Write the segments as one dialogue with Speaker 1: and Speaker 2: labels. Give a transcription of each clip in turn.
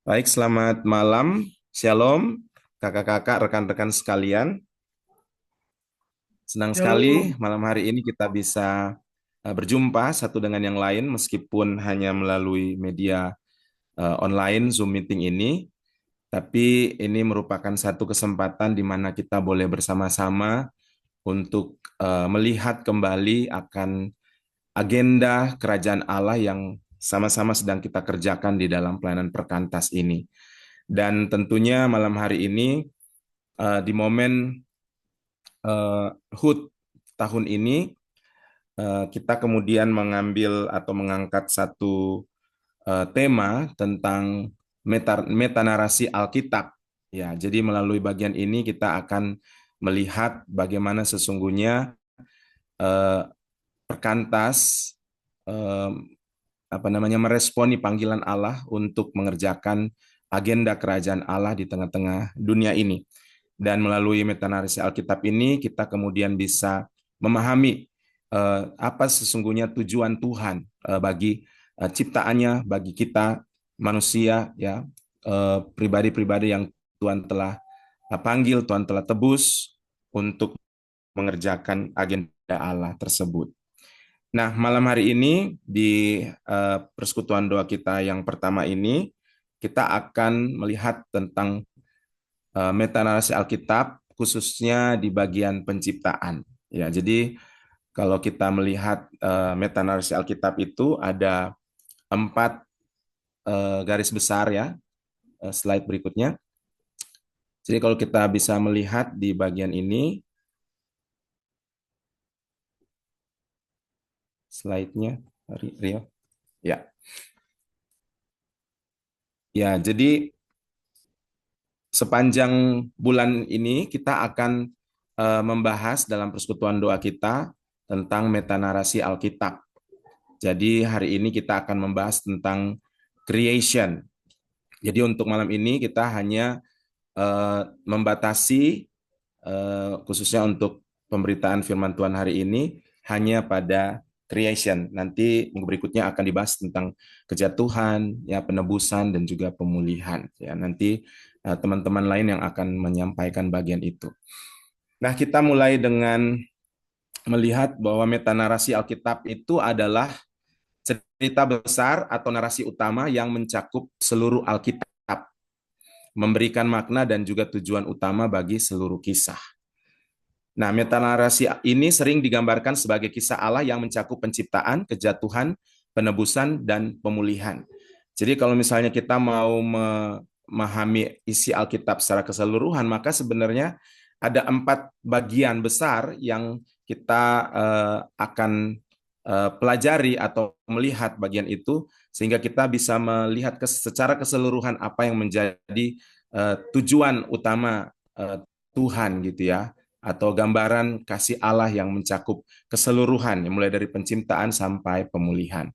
Speaker 1: Baik, selamat malam. Shalom, kakak-kakak, rekan-rekan sekalian. Senang sekali
Speaker 2: Shalom.
Speaker 1: malam hari ini kita bisa berjumpa satu dengan yang lain meskipun hanya melalui media online Zoom meeting ini. Tapi ini merupakan satu kesempatan di mana kita boleh bersama-sama untuk melihat kembali akan agenda kerajaan Allah yang sama-sama sedang kita kerjakan di dalam pelayanan perkantas ini. Dan tentunya malam hari ini di momen HUT tahun ini kita kemudian mengambil atau mengangkat satu tema tentang metanarasi Alkitab. Ya, jadi melalui bagian ini kita akan melihat bagaimana sesungguhnya eh, perkantas eh, meresponi panggilan Allah untuk mengerjakan agenda kerajaan Allah di tengah-tengah dunia ini. Dan melalui metanarasi Alkitab ini kita kemudian bisa memahami apa sesungguhnya tujuan Tuhan bagi ciptaannya, bagi kita manusia ya, pribadi-pribadi yang Tuhan telah panggil, Tuhan telah tebus untuk mengerjakan agenda Allah tersebut. Nah, malam hari ini di persekutuan doa kita yang pertama ini kita akan melihat tentang metanarasi Alkitab khususnya di bagian penciptaan. Ya, jadi kalau kita melihat metanarasi Alkitab itu ada 4 garis besar ya, slide berikutnya. Jadi kalau kita bisa melihat di bagian ini, slide-nya, Rio. Ya, ya. Jadi sepanjang bulan ini kita akan membahas dalam persekutuan doa kita tentang metanarasi Alkitab. Jadi hari ini kita akan membahas tentang creation. Jadi untuk malam ini kita hanya membatasi khususnya untuk pemberitaan firman Tuhan hari ini hanya pada creation. Nanti minggu berikutnya akan dibahas tentang kejatuhan, ya penebusan dan juga pemulihan. Ya nanti teman-teman lain yang akan menyampaikan bagian itu. Nah, kita mulai dengan melihat bahwa metanarasi Alkitab itu adalah cerita besar atau narasi utama yang mencakup seluruh Alkitab, memberikan makna dan juga tujuan utama bagi seluruh kisah. Nah, metanarasi ini sering digambarkan sebagai kisah Allah yang mencakup penciptaan, kejatuhan, penebusan, dan pemulihan. Jadi kalau misalnya kita mau memahami isi Alkitab secara keseluruhan, maka sebenarnya ada 4 bagian besar yang kita akan pelajari atau melihat bagian itu, sehingga kita bisa melihat secara keseluruhan apa yang menjadi tujuan utama Tuhan gitu ya, atau gambaran kasih Allah yang mencakup keseluruhan, mulai dari penciptaan sampai pemulihan.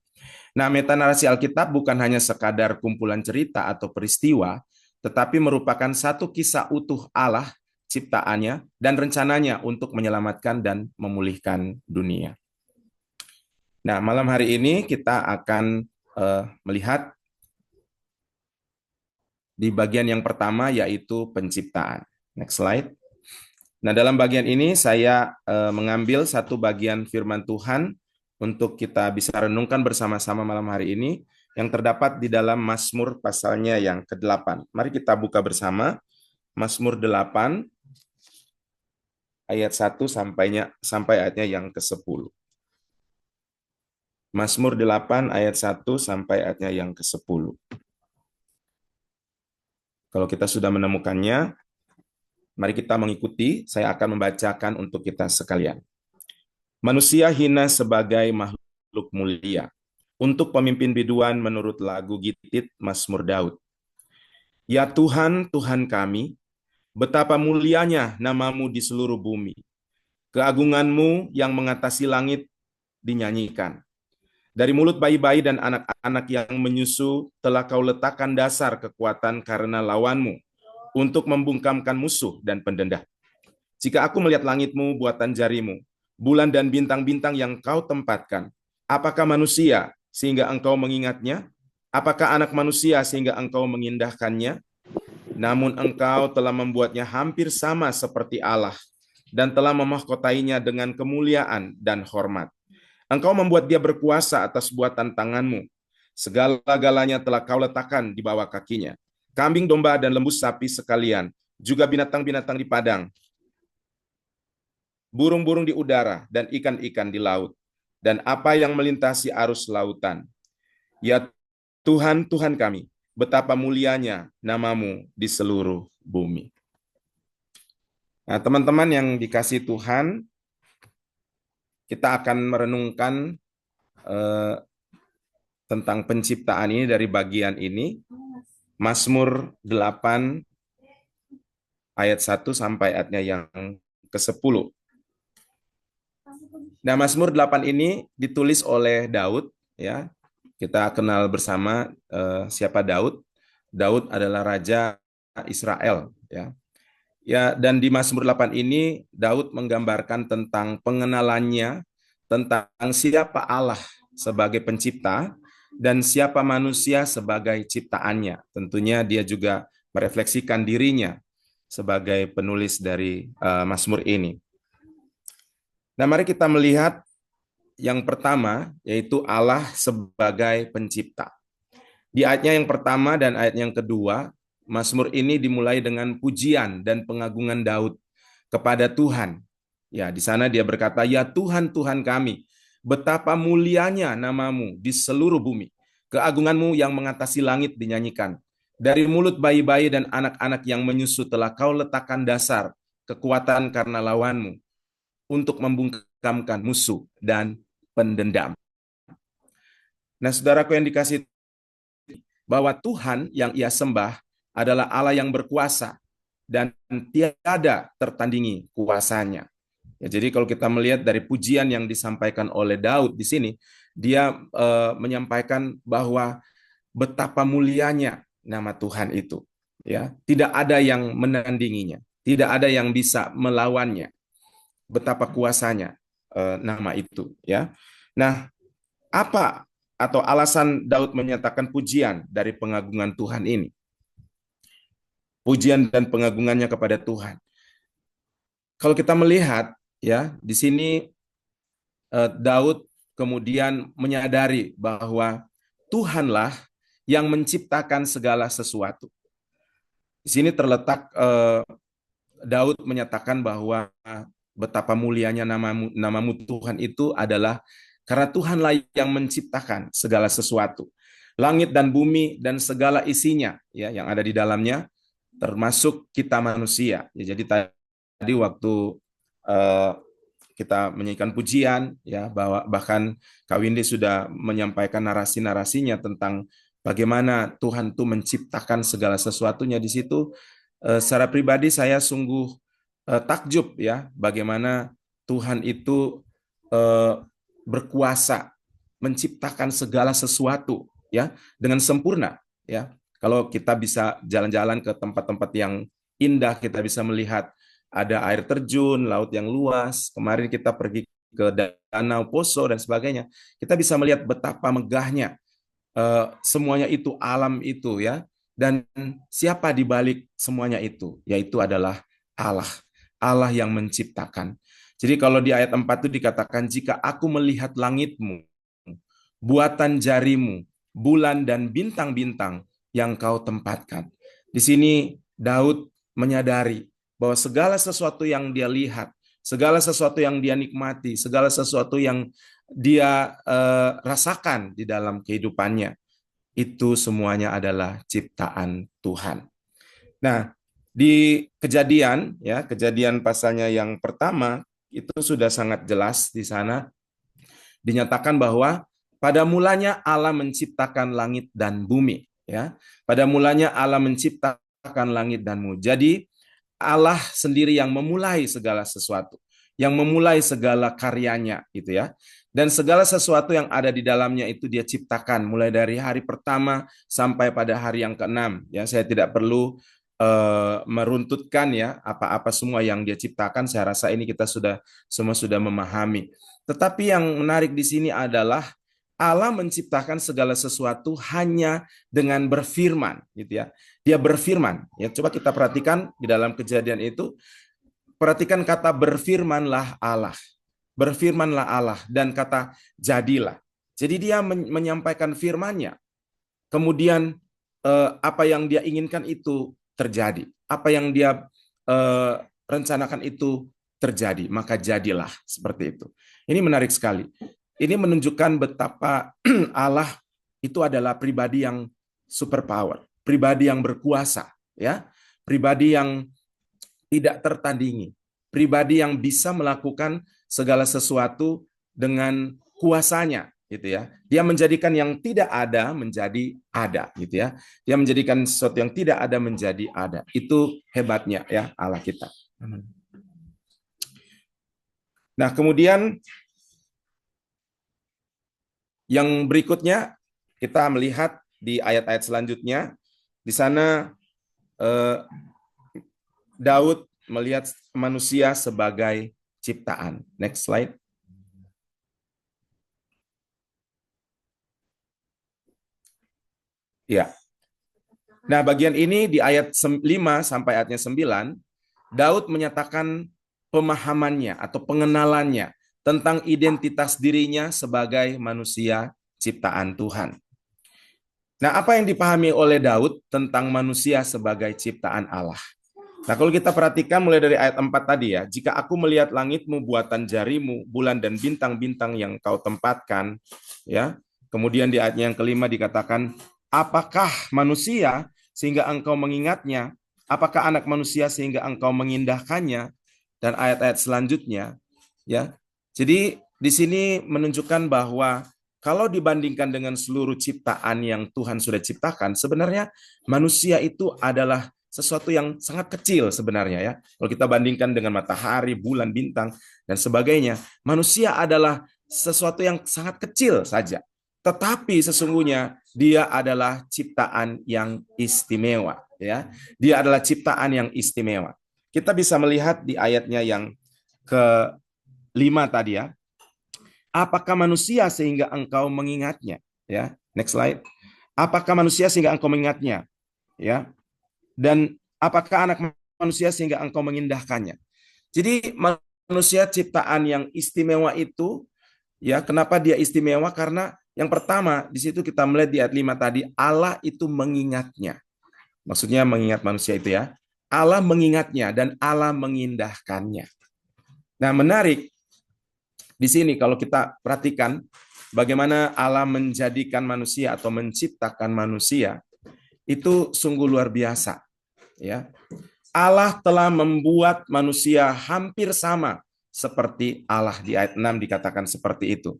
Speaker 1: Nah, metanarasi Alkitab bukan hanya sekadar kumpulan cerita atau peristiwa, tetapi merupakan satu kisah utuh Allah, ciptaannya, dan rencananya untuk menyelamatkan dan memulihkan dunia. Nah, malam hari ini kita akan melihat di bagian yang pertama, yaitu penciptaan. Next slide. Nah, dalam bagian ini saya mengambil satu bagian firman Tuhan untuk kita bisa renungkan bersama-sama malam hari ini yang terdapat di dalam Mazmur pasalnya yang ke-8. Mari kita buka bersama Mazmur 8 ayat 1 sampai ayatnya yang ke-10. Mazmur 8 ayat 1 sampai ayatnya yang ke-10. Kalau kita sudah menemukannya, mari kita mengikuti, saya akan membacakan untuk kita sekalian. Manusia hina sebagai makhluk mulia. Untuk pemimpin biduan menurut lagu Gitit Mazmur Daud. Ya Tuhan, Tuhan kami, betapa mulianya namamu di seluruh bumi. Keagunganmu yang mengatasi langit dinyanyikan. Dari mulut bayi-bayi dan anak-anak yang menyusu telah kau letakkan dasar kekuatan karena lawanmu untuk membungkamkan musuh dan pendendah. Jika aku melihat langitmu, buatan jarimu, bulan dan bintang-bintang yang kau tempatkan, apakah manusia sehingga engkau mengingatnya? Apakah anak manusia sehingga engkau mengindahkannya? Namun engkau telah membuatnya hampir sama seperti Allah dan telah memahkotainya dengan kemuliaan dan hormat. Engkau membuat dia berkuasa atas buatan tanganmu. Segala-galanya telah kau letakkan di bawah kakinya. Kambing domba dan lembu sapi sekalian, juga binatang-binatang di padang, burung-burung di udara, dan ikan-ikan di laut, dan apa yang melintasi arus lautan. Ya Tuhan, Tuhan kami, betapa mulianya namamu di seluruh bumi. Nah, teman-teman yang dikasihi Tuhan, kita akan merenungkan eh, tentang penciptaan ini dari bagian ini. Mazmur 8 ayat 1 sampai ayatnya yang ke-10. Nah, Mazmur 8 ini ditulis oleh Daud, ya. Kita kenal bersama siapa Daud. Daud adalah raja Israel, ya. Ya, dan di Mazmur 8 ini Daud menggambarkan tentang pengenalannya tentang siapa Allah sebagai pencipta dan siapa manusia sebagai ciptaannya. Tentunya dia juga merefleksikan dirinya sebagai penulis dari Mazmur ini. Nah, mari kita melihat yang pertama, yaitu Allah sebagai pencipta. Di ayatnya yang pertama dan ayat yang kedua, Mazmur ini dimulai dengan pujian dan pengagungan Daud kepada Tuhan. Ya, di sana dia berkata, "Ya Tuhan, Tuhan kami, betapa mulianya namamu di seluruh bumi. Keagunganmu yang mengatasi langit dinyanyikan. Dari mulut bayi-bayi dan anak-anak yang menyusu telah kau letakkan dasar kekuatan karena lawanmu untuk membungkamkan musuh dan pendendam." Nah, saudaraku yang dikasih, bahwa Tuhan yang ia sembah adalah Allah yang berkuasa dan tiada tertandingi kuasanya. Ya, jadi kalau kita melihat dari pujian yang disampaikan oleh Daud di sini, dia menyampaikan bahwa betapa mulianya nama Tuhan itu. Ya, tidak ada yang menandinginya, tidak ada yang bisa melawannya. Betapa kuasanya nama itu. Ya, nah, apa atau alasan Daud menyatakan pujian dari pengagungan Tuhan ini? Pujian dan pengagungannya kepada Tuhan. Kalau kita melihat, ya, di sini Daud kemudian menyadari bahwa Tuhanlah yang menciptakan segala sesuatu. Di sini terletak Daud menyatakan bahwa betapa mulianya namamu Tuhan itu adalah karena Tuhanlah yang menciptakan segala sesuatu. Langit dan bumi dan segala isinya, ya, yang ada di dalamnya, termasuk kita manusia. Ya, jadi tadi waktu uh, kita menyanyikan pujian, ya, bahwa bahkan Kak Windy sudah menyampaikan narasi-narasinya tentang bagaimana Tuhan itu menciptakan segala sesuatunya di situ. Secara pribadi saya sungguh takjub, ya, bagaimana Tuhan itu berkuasa menciptakan segala sesuatu, ya, dengan sempurna, ya. Kalau kita bisa jalan-jalan ke tempat-tempat yang indah, kita bisa melihat ada air terjun, laut yang luas. Kemarin kita pergi ke danau Poso dan sebagainya. Kita bisa melihat betapa megahnya semuanya itu, alam itu, ya. Dan siapa di balik semuanya itu? Yaitu adalah Allah. Allah yang menciptakan. Jadi kalau di ayat 4 itu dikatakan, jika aku melihat langitmu, buatan jarimu, bulan dan bintang-bintang yang kau tempatkan. Di sini Daud menyadari bahwa segala sesuatu yang dia lihat, segala sesuatu yang dia nikmati, segala sesuatu yang dia rasakan di dalam kehidupannya, itu semuanya adalah ciptaan Tuhan. Nah, di Kejadian, ya, Kejadian pasalnya yang pertama itu sudah sangat jelas di sana dinyatakan bahwa pada mulanya Allah menciptakan langit dan bumi, ya. Pada mulanya Allah menciptakan langit dan bumi. Jadi Allah sendiri yang memulai segala sesuatu, yang memulai segala karyanya, gitu ya. Dan segala sesuatu yang ada di dalamnya itu dia ciptakan mulai dari hari pertama sampai pada hari yang keenam. Ya, saya tidak perlu meruntutkan, ya, apa-apa semua yang dia ciptakan. Saya rasa ini kita semua sudah memahami. Tetapi yang menarik di sini adalah Allah menciptakan segala sesuatu hanya dengan berfirman, gitu ya. Dia berfirman. Ya, coba kita perhatikan di dalam Kejadian itu, perhatikan kata berfirmanlah Allah. Berfirmanlah Allah dan kata jadilah. Jadi dia menyampaikan firman-Nya. Kemudian apa yang dia inginkan itu terjadi. Apa yang dia rencanakan itu terjadi. Maka jadilah seperti itu. Ini menarik sekali. Ini menunjukkan betapa Allah itu adalah pribadi yang superpower, pribadi yang berkuasa, ya, pribadi yang tidak tertandingi, pribadi yang bisa melakukan segala sesuatu dengan kuasanya, gitu ya. Dia menjadikan yang tidak ada menjadi ada, gitu ya. Dia menjadikan sesuatu yang tidak ada menjadi ada. Itu hebatnya ya Allah kita. Nah, kemudian yang berikutnya kita melihat di ayat-ayat selanjutnya, di sana Daud melihat manusia sebagai ciptaan. Next slide. Ya. Nah, bagian ini di ayat 5 sampai ayatnya 9, Daud menyatakan pemahamannya atau pengenalannya tentang identitas dirinya sebagai manusia ciptaan Tuhan. Nah, apa yang dipahami oleh Daud tentang manusia sebagai ciptaan Allah? Nah, kalau kita perhatikan mulai dari ayat 4 tadi ya, jika aku melihat langitmu buatan jarimu, bulan dan bintang-bintang yang kau tempatkan, ya. Kemudian di ayatnya yang kelima dikatakan, apakah manusia sehingga engkau mengingatnya? Apakah anak manusia sehingga engkau mengindahkannya? Dan ayat-ayat selanjutnya, ya. Jadi di sini menunjukkan bahwa kalau dibandingkan dengan seluruh ciptaan yang Tuhan sudah ciptakan, sebenarnya manusia itu adalah sesuatu yang sangat kecil sebenarnya ya. Kalau kita bandingkan dengan matahari, bulan, bintang, dan sebagainya, manusia adalah sesuatu yang sangat kecil saja. Tetapi sesungguhnya dia adalah ciptaan yang istimewa, ya. Dia adalah ciptaan yang istimewa. Kita bisa melihat di ayatnya yang ke-5 tadi ya. Apakah manusia sehingga engkau mengingatnya? Ya, next slide. Apakah manusia sehingga engkau mengingatnya? Ya. Dan apakah anak manusia sehingga engkau mengindahkannya? Jadi manusia ciptaan yang istimewa itu, ya, kenapa dia istimewa? Karena yang pertama, di situ kita melihat di ayat 5 tadi, Allah itu mengingatnya. Maksudnya mengingat manusia itu ya. Allah mengingatnya dan Allah mengindahkannya. Nah, menarik di sini kalau kita perhatikan bagaimana Allah menjadikan manusia atau menciptakan manusia, itu sungguh luar biasa. Ya, Allah telah membuat manusia hampir sama seperti Allah. Di ayat 6 dikatakan seperti itu.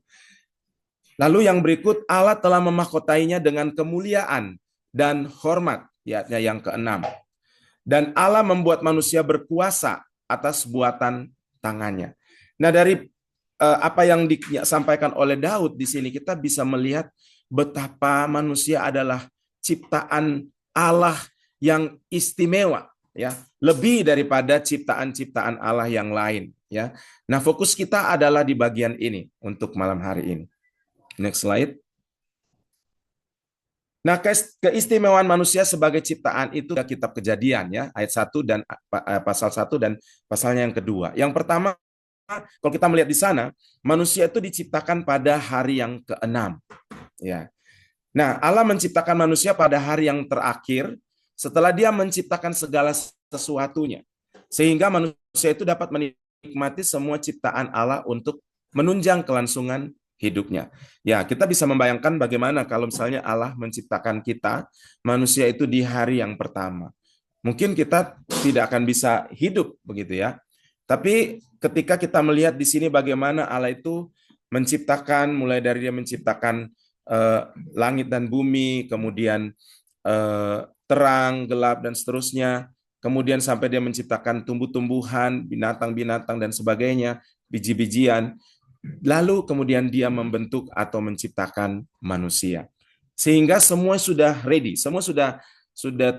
Speaker 1: Lalu yang berikut, Allah telah memahkotainya dengan kemuliaan dan hormat. Di ayatnya yang ke-6. Dan Allah membuat manusia berkuasa atas buatan tangannya. Nah, dari apa yang disampaikan oleh Daud di sini kita bisa melihat betapa manusia adalah ciptaan Allah yang istimewa, ya, lebih daripada ciptaan-ciptaan Allah yang lain, ya. Nah, fokus kita adalah di bagian ini untuk malam hari ini. Next slide. Nah, keistimewaan manusia sebagai ciptaan itu dari kitab Kejadian ya, ayat 1 dan pasal 1 dan pasalnya yang kedua. Yang pertama, kalau kita melihat di sana, manusia itu diciptakan pada hari yang ke-6, ya. Nah, Allah menciptakan manusia pada hari yang terakhir setelah dia menciptakan segala sesuatunya. Sehingga manusia itu dapat menikmati semua ciptaan Allah untuk menunjang kelangsungan hidupnya. Ya, kita bisa membayangkan bagaimana kalau misalnya Allah menciptakan kita, manusia itu di hari yang pertama. Mungkin kita tidak akan bisa hidup begitu ya. Tapi ketika kita melihat di sini bagaimana Allah itu menciptakan, mulai dari dia menciptakan langit dan bumi, kemudian terang, gelap, dan seterusnya. Kemudian sampai dia menciptakan tumbuh-tumbuhan, binatang-binatang, dan sebagainya, biji-bijian. Lalu kemudian dia membentuk atau menciptakan manusia. Sehingga semua sudah ready, semua sudah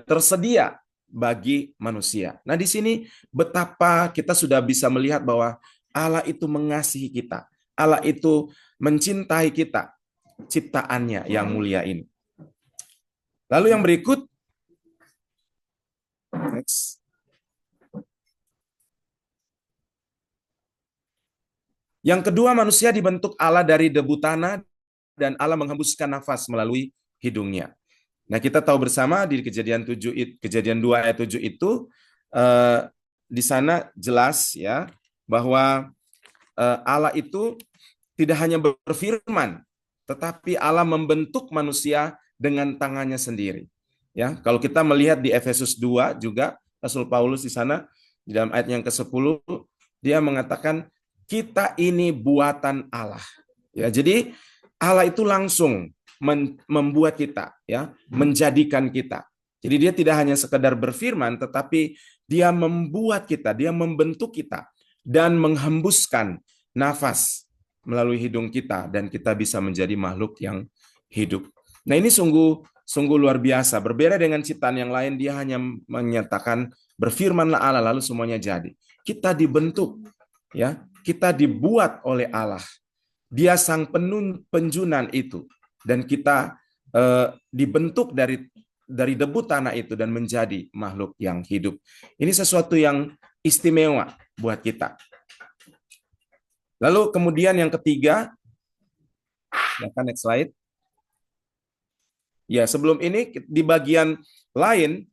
Speaker 1: tersedia bagi manusia. Nah, di sini betapa kita sudah bisa melihat bahwa Allah itu mengasihi kita. Allah itu mencintai kita. ciptaannya yang mulia ini. Lalu yang berikut, next. Yang kedua, manusia dibentuk Allah dari debu tanah dan Allah menghembuskan nafas melalui hidungnya. Nah, kita tahu bersama di Kejadian 2 ayat 7 itu di sana jelas ya bahwa Allah itu tidak hanya berfirman, tetapi Allah membentuk manusia dengan tangannya sendiri. Ya, kalau kita melihat di Efesus 2 juga Rasul Paulus di sana di dalam ayat yang ke-10 dia mengatakan kita ini buatan Allah. Ya, jadi Allah itu langsung membuat kita, ya, menjadikan kita. Jadi dia tidak hanya sekedar berfirman, tetapi dia membuat kita, dia membentuk kita dan menghembuskan nafas melalui hidung kita dan kita bisa menjadi makhluk yang hidup. Nah, ini sungguh luar biasa. Berbeda dengan ciptaan yang lain, dia hanya menyatakan berfirmanlah Allah lalu semuanya jadi. Kita dibentuk, ya, kita dibuat oleh Allah. Dia sang penjunan itu dan kita dibentuk dari debu tanah itu dan menjadi makhluk yang hidup. Ini sesuatu yang istimewa buat kita. Lalu kemudian yang ketiga, next slide. Ya, sebelum ini di bagian lain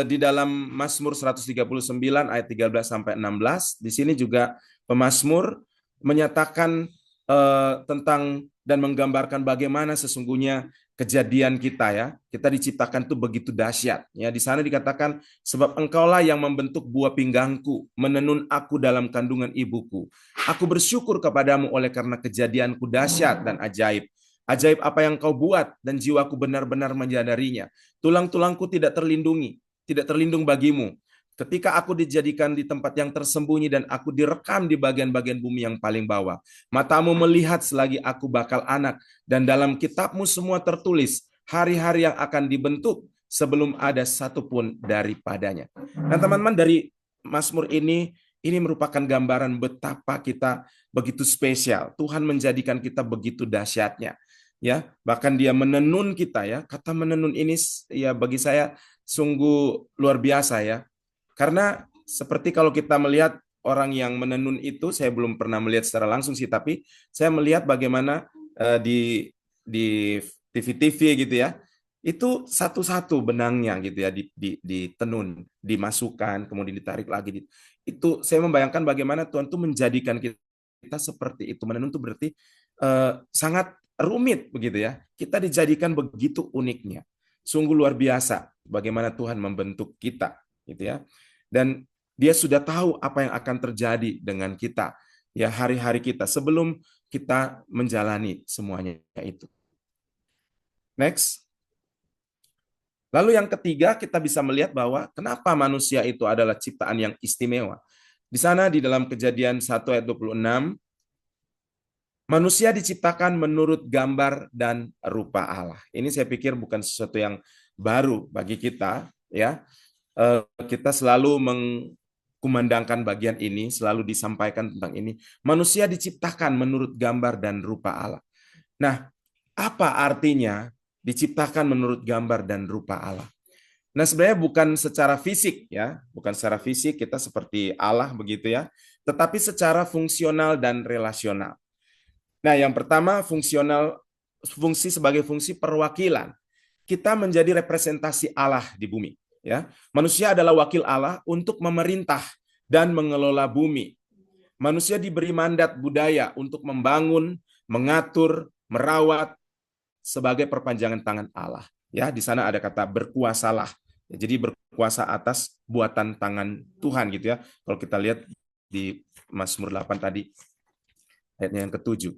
Speaker 1: di dalam Mazmur 139 ayat 13 sampai 16, di sini juga pemazmur menyatakan tentang dan menggambarkan bagaimana sesungguhnya kejadian kita ya. Kita diciptakan itu begitu dahsyat. Ya, di sana dikatakan sebab engkaulah yang membentuk buah pinggangku, menenun aku dalam kandungan ibuku. Aku bersyukur kepadamu oleh karena kejadianku dahsyat dan ajaib. Ajaib apa yang kau buat dan jiwaku benar-benar menyadarinya. Tulang-tulangku tidak terlindung bagimu. Ketika aku dijadikan di tempat yang tersembunyi dan aku direkam di bagian-bagian bumi yang paling bawah. Matamu melihat selagi aku bakal anak dan dalam kitabmu semua tertulis hari-hari yang akan dibentuk sebelum ada satupun daripadanya. Nah, teman-teman, dari Mazmur ini merupakan gambaran betapa kita begitu spesial. Tuhan menjadikan kita begitu dahsyatnya. Ya, bahkan dia menenun kita ya. Kata menenun ini ya bagi saya sungguh luar biasa ya. Karena seperti kalau kita melihat orang yang menenun itu, saya belum pernah melihat secara langsung sih, tapi saya melihat bagaimana di TV-TV gitu ya, itu satu-satu benangnya gitu ya ditenun, dimasukkan, kemudian ditarik lagi. Itu saya membayangkan bagaimana Tuhan itu menjadikan kita seperti itu. Menenun itu berarti sangat rumit begitu ya. Kita dijadikan begitu uniknya. Sungguh luar biasa bagaimana Tuhan membentuk kita gitu ya. Dan dia sudah tahu apa yang akan terjadi dengan kita ya hari-hari kita sebelum kita menjalani semuanya itu. Next. Lalu yang ketiga kita bisa melihat bahwa kenapa manusia itu adalah ciptaan yang istimewa. Di sana di dalam Kejadian 1 ayat 26 manusia diciptakan menurut gambar dan rupa Allah. Ini saya pikir bukan sesuatu yang baru bagi kita, ya. Kita selalu mengkumandangkan bagian ini, selalu disampaikan tentang ini. Manusia diciptakan menurut gambar dan rupa Allah. Nah, apa artinya diciptakan menurut gambar dan rupa Allah? Nah, sebenarnya bukan secara fisik ya, bukan secara fisik kita seperti Allah begitu ya, tetapi secara fungsional dan relasional. Nah, yang pertama fungsi sebagai fungsi perwakilan. Kita menjadi representasi Allah di bumi, ya. Manusia adalah wakil Allah untuk memerintah dan mengelola bumi. Manusia diberi mandat budaya untuk membangun, mengatur, merawat sebagai perpanjangan tangan Allah. Ya, di sana ada kata berkuasalah. Jadi berkuasa atas buatan tangan Tuhan gitu ya. Kalau kita lihat di Mazmur 8 tadi ayatnya yang ke-7.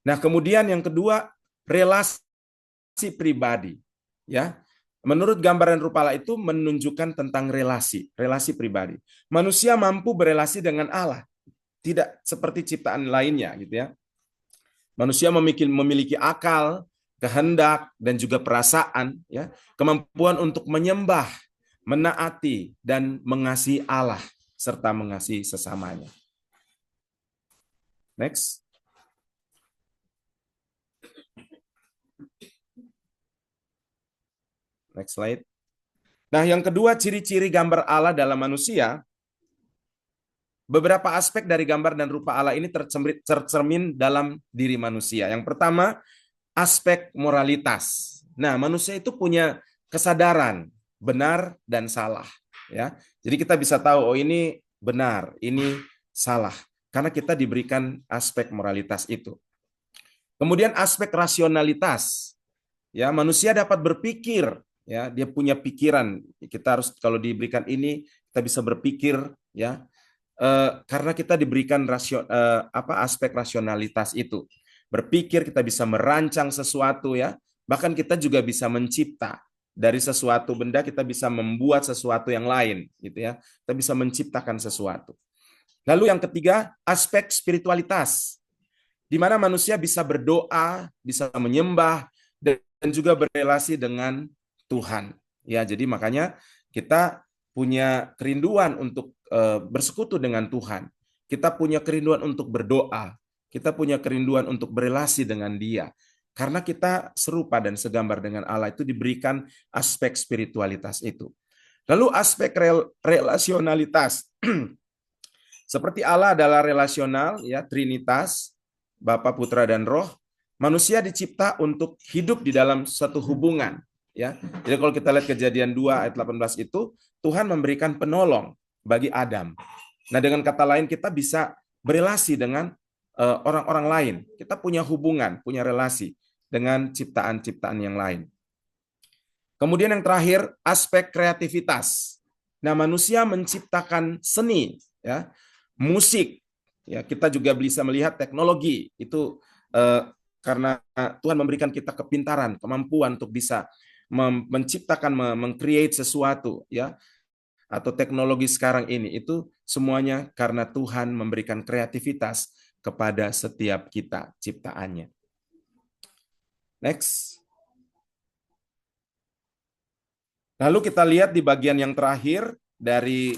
Speaker 1: Nah, kemudian yang kedua, relasi pribadi. Ya, menurut gambaran rupa Allah itu menunjukkan tentang relasi pribadi. Manusia mampu berelasi dengan Allah, tidak seperti ciptaan lainnya, gitu ya. Manusia memiliki akal, kehendak, dan juga perasaan, ya, kemampuan untuk menyembah, menaati, dan mengasihi Allah serta mengasihi sesamanya. Next. Next slide. Nah, yang kedua, ciri-ciri gambar Allah dalam manusia. Beberapa aspek dari gambar dan rupa Allah ini tercermin dalam diri manusia. Yang pertama, aspek moralitas. Nah, manusia itu punya kesadaran benar dan salah, ya. Jadi kita bisa tahu, oh ini benar, ini salah, karena kita diberikan aspek moralitas itu. Kemudian aspek rasionalitas. Ya, manusia dapat berpikir, ya, dia punya pikiran. Kita harus, kalau diberikan ini, kita bisa berpikir, ya. Karena kita diberikan aspek rasionalitas itu. Berpikir, kita bisa merancang sesuatu, ya. Bahkan kita juga bisa mencipta dari sesuatu benda, kita bisa membuat sesuatu yang lain, gitu ya. Kita bisa menciptakan sesuatu. Lalu yang ketiga, aspek spiritualitas, di mana manusia bisa berdoa, bisa menyembah, dan juga berrelasi dengan Tuhan. Ya, jadi makanya kita punya kerinduan untuk bersekutu dengan Tuhan. Kita punya kerinduan untuk berdoa. Kita punya kerinduan untuk berrelasi dengan Dia. Karena kita serupa dan segambar dengan Allah, itu diberikan aspek spiritualitas itu. Lalu aspek relasionalitas. Seperti Allah adalah relasional, ya, Trinitas, Bapa, Putra, dan Roh. Manusia dicipta untuk hidup di dalam satu hubungan, ya. Jadi kalau kita lihat Kejadian 2 ayat 18 itu, Tuhan memberikan penolong bagi Adam. Nah, dengan kata lain, kita bisa berelasi dengan orang-orang lain. Kita punya hubungan, punya relasi dengan ciptaan-ciptaan yang lain. Kemudian yang terakhir, aspek kreativitas. Nah, manusia menciptakan seni, ya, musik, ya, kita juga bisa melihat teknologi itu karena Tuhan memberikan kita kepintaran, kemampuan untuk bisa menciptakan, meng-create sesuatu, ya, atau teknologi sekarang ini, itu semuanya karena Tuhan memberikan kreativitas kepada setiap kita ciptaannya. Next. Lalu kita lihat di bagian yang terakhir dari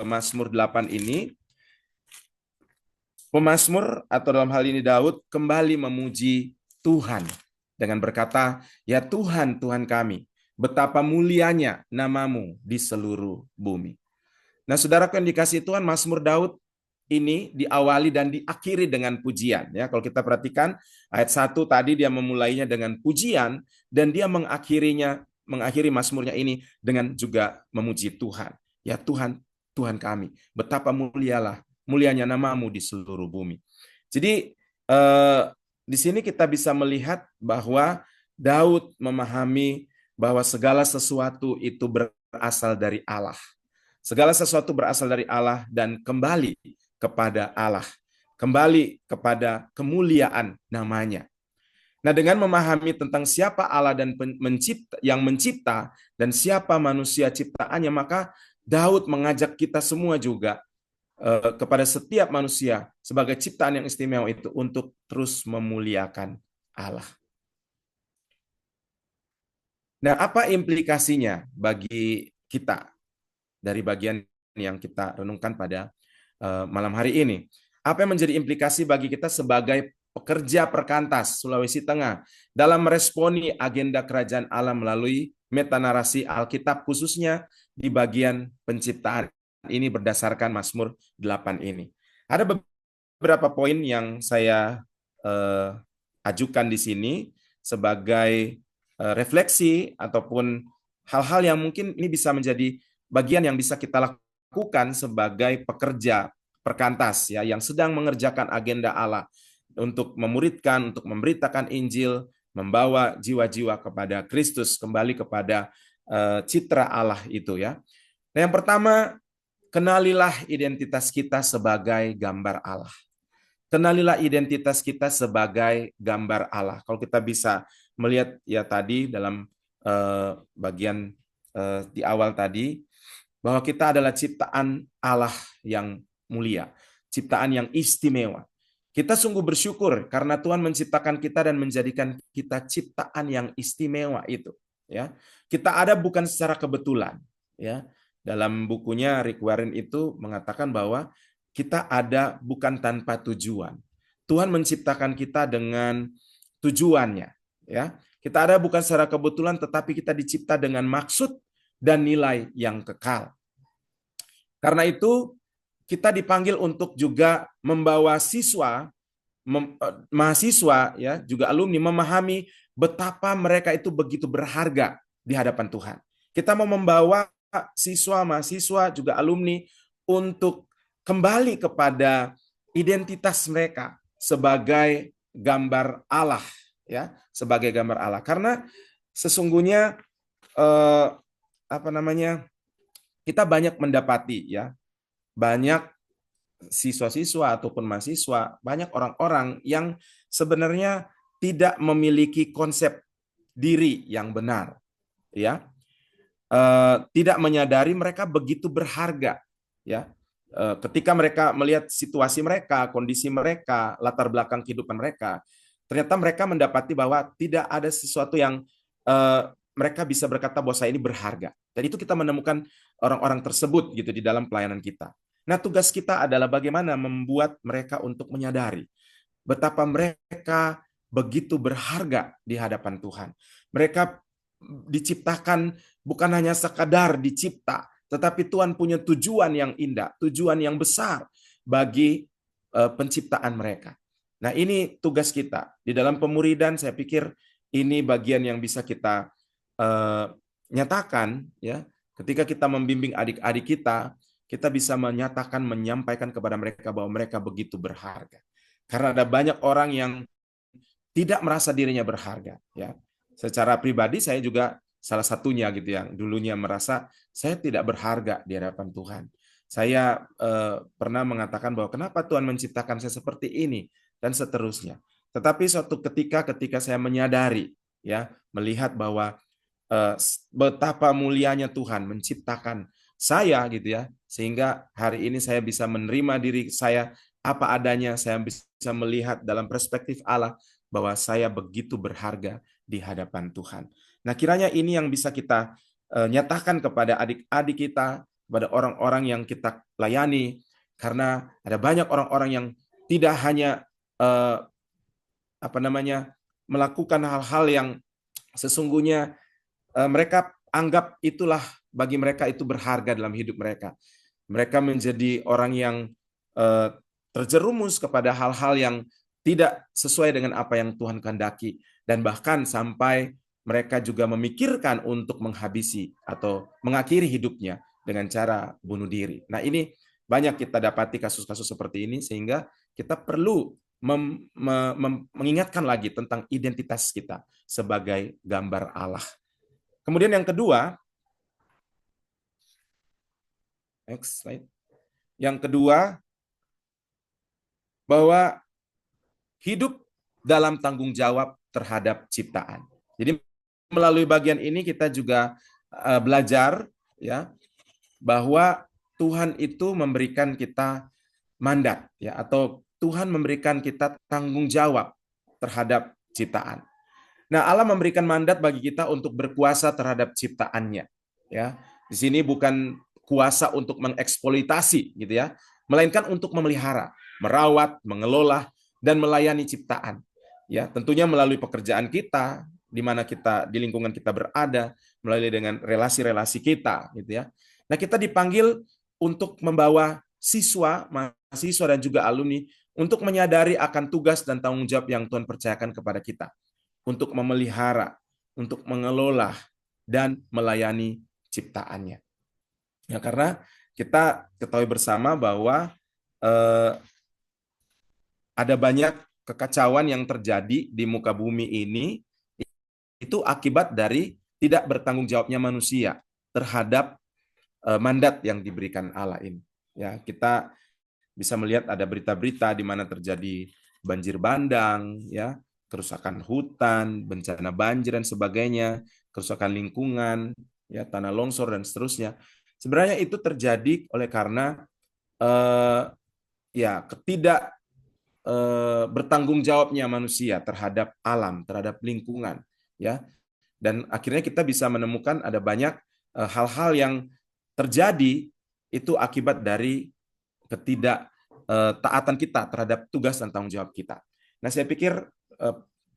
Speaker 1: Mazmur 8 ini, pemazmur atau dalam hal ini Daud kembali memuji Tuhan dengan berkata, "Ya Tuhan, Tuhan kami, betapa mulianya namamu di seluruh bumi." Nah, saudaraku yang dikasihi Tuhan, Mazmur Daud ini diawali dan diakhiri dengan pujian. Ya, kalau kita perhatikan ayat 1 tadi dia memulainya dengan pujian dan dia mengakhiri mazmurnya ini dengan juga memuji Tuhan. Ya Tuhan, Tuhan kami, betapa mulianya namamu di seluruh bumi. Jadi di sini kita bisa melihat bahwa Daud memahami bahwa segala sesuatu itu berasal dari Allah. Segala sesuatu berasal dari Allah dan kembali kepada Allah. Kembali kepada kemuliaan namanya. Nah, dengan memahami tentang siapa Allah dan yang mencipta dan siapa manusia ciptaannya, maka Daud mengajak kita semua juga kepada setiap manusia sebagai ciptaan yang istimewa itu untuk terus memuliakan Allah. Nah, apa implikasinya bagi kita dari bagian yang kita renungkan pada malam hari ini? Apa yang menjadi implikasi bagi kita sebagai pekerja perkantas Sulawesi Tengah dalam meresponi agenda kerajaan Allah melalui metanarasi Alkitab, khususnya di bagian penciptaan ini berdasarkan Mazmur 8 ini. Ada beberapa poin yang saya ajukan di sini sebagai refleksi ataupun hal-hal yang mungkin ini bisa menjadi bagian yang bisa kita lakukan sebagai pekerja perkantas, ya, yang sedang mengerjakan agenda Allah untuk memuridkan, untuk memberitakan Injil, membawa jiwa-jiwa kepada Kristus, kembali kepada citra Allah itu, ya. Nah, yang pertama, kenalilah identitas kita sebagai gambar Allah. Kenalilah identitas kita sebagai gambar Allah. Kalau kita bisa melihat ya tadi dalam bagian di awal tadi, bahwa kita adalah ciptaan Allah yang mulia, ciptaan yang istimewa. Kita sungguh bersyukur karena Tuhan menciptakan kita dan menjadikan kita ciptaan yang istimewa itu, ya. Kita ada bukan secara kebetulan, ya. Dalam bukunya Rick Warren itu mengatakan bahwa kita ada bukan tanpa tujuan. Tuhan menciptakan kita dengan tujuannya, ya. Kita ada bukan secara kebetulan, tetapi kita dicipta dengan maksud dan nilai yang kekal. Karena itu, kita dipanggil untuk juga membawa mahasiswa, ya, juga alumni memahami betapa mereka itu begitu berharga di hadapan Tuhan. Kita mau membawa siswa, mahasiswa, juga alumni untuk kembali kepada identitas mereka sebagai gambar Allah, ya, sebagai gambar Allah. Karena sesungguhnya eh, apa namanya, kita banyak mendapati, ya, banyak siswa-siswa ataupun mahasiswa, banyak orang-orang yang sebenarnya tidak memiliki konsep diri yang benar, ya. Tidak menyadari mereka begitu berharga, ya. Ketika mereka melihat situasi mereka, kondisi mereka, latar belakang kehidupan mereka, ternyata mereka mendapati bahwa tidak ada sesuatu yang eh, mereka bisa berkata bahwa saya ini berharga. Dan itu kita menemukan orang-orang tersebut gitu di dalam pelayanan kita. Nah, tugas kita adalah bagaimana membuat mereka untuk menyadari betapa mereka begitu berharga di hadapan Tuhan. Mereka diciptakan bukan hanya sekadar dicipta, tetapi Tuhan punya tujuan yang indah, tujuan yang besar bagi penciptaan mereka. Nah, ini tugas kita. Di dalam pemuridan, saya pikir ini bagian yang bisa kita nyatakan, ya. Ketika kita membimbing adik-adik kita bisa menyatakan, menyampaikan kepada mereka bahwa mereka begitu berharga. Karena ada banyak orang yang tidak merasa dirinya berharga, ya. Secara pribadi saya juga salah satunya gitu, yang dulunya merasa saya tidak berharga di hadapan Tuhan. Saya pernah mengatakan bahwa kenapa Tuhan menciptakan saya seperti ini dan seterusnya. Tetapi suatu ketika saya menyadari, ya, melihat bahwa eh, betapa mulianya Tuhan menciptakan saya gitu, ya, sehingga hari ini saya bisa menerima diri saya apa adanya, saya bisa melihat dalam perspektif Allah bahwa saya begitu berharga di hadapan Tuhan. Nah, kiranya ini yang bisa kita nyatakan kepada adik-adik kita, kepada orang-orang yang kita layani, karena ada banyak orang-orang yang tidak hanya eh, apa namanya, melakukan hal-hal yang sesungguhnya mereka anggap itulah, bagi mereka itu berharga dalam hidup mereka. Mereka menjadi orang yang eh, terjerumus kepada hal-hal yang tidak sesuai dengan apa yang Tuhan kehendaki, dan bahkan sampai mereka juga memikirkan untuk menghabisi atau mengakhiri hidupnya dengan cara bunuh diri. Nah, ini banyak kita dapati kasus-kasus seperti ini, sehingga kita perlu mengingatkan lagi tentang identitas kita sebagai gambar Allah. Kemudian yang kedua, next slide. Yang kedua, bahwa hidup dalam tanggung jawab terhadap ciptaan. Jadi melalui bagian ini kita juga belajar, ya, bahwa Tuhan itu memberikan kita mandat, ya, atau Tuhan memberikan kita tanggung jawab terhadap ciptaan. Nah, Allah memberikan mandat bagi kita untuk berkuasa terhadap ciptaannya, ya. Di sini bukan kuasa untuk mengeksploitasi gitu, ya, melainkan untuk memelihara, merawat, mengelola dan melayani ciptaan. Ya, tentunya melalui pekerjaan kita, di mana kita di lingkungan kita berada, melalui dengan relasi-relasi kita gitu, ya. Nah, kita dipanggil untuk membawa siswa, mahasiswa dan juga alumni untuk menyadari akan tugas dan tanggung jawab yang Tuhan percayakan kepada kita, untuk memelihara, untuk mengelola, dan melayani ciptaannya. Ya, karena kita ketahui bersama bahwa eh, ada banyak kekacauan yang terjadi di muka bumi ini, itu akibat dari tidak bertanggung jawabnya manusia terhadap mandat yang diberikan Allah ini. Ya, kita bisa melihat ada berita-berita di mana terjadi banjir bandang, ya, kerusakan hutan, bencana banjir dan sebagainya, kerusakan lingkungan, ya, tanah longsor dan seterusnya. Sebenarnya itu terjadi oleh karena ya ketidak bertanggung jawabnya manusia terhadap alam, terhadap lingkungan, ya. Dan akhirnya kita bisa menemukan ada banyak hal-hal yang terjadi itu akibat dari ketidak taatan kita terhadap tugas dan tanggung jawab kita. Nah, saya pikir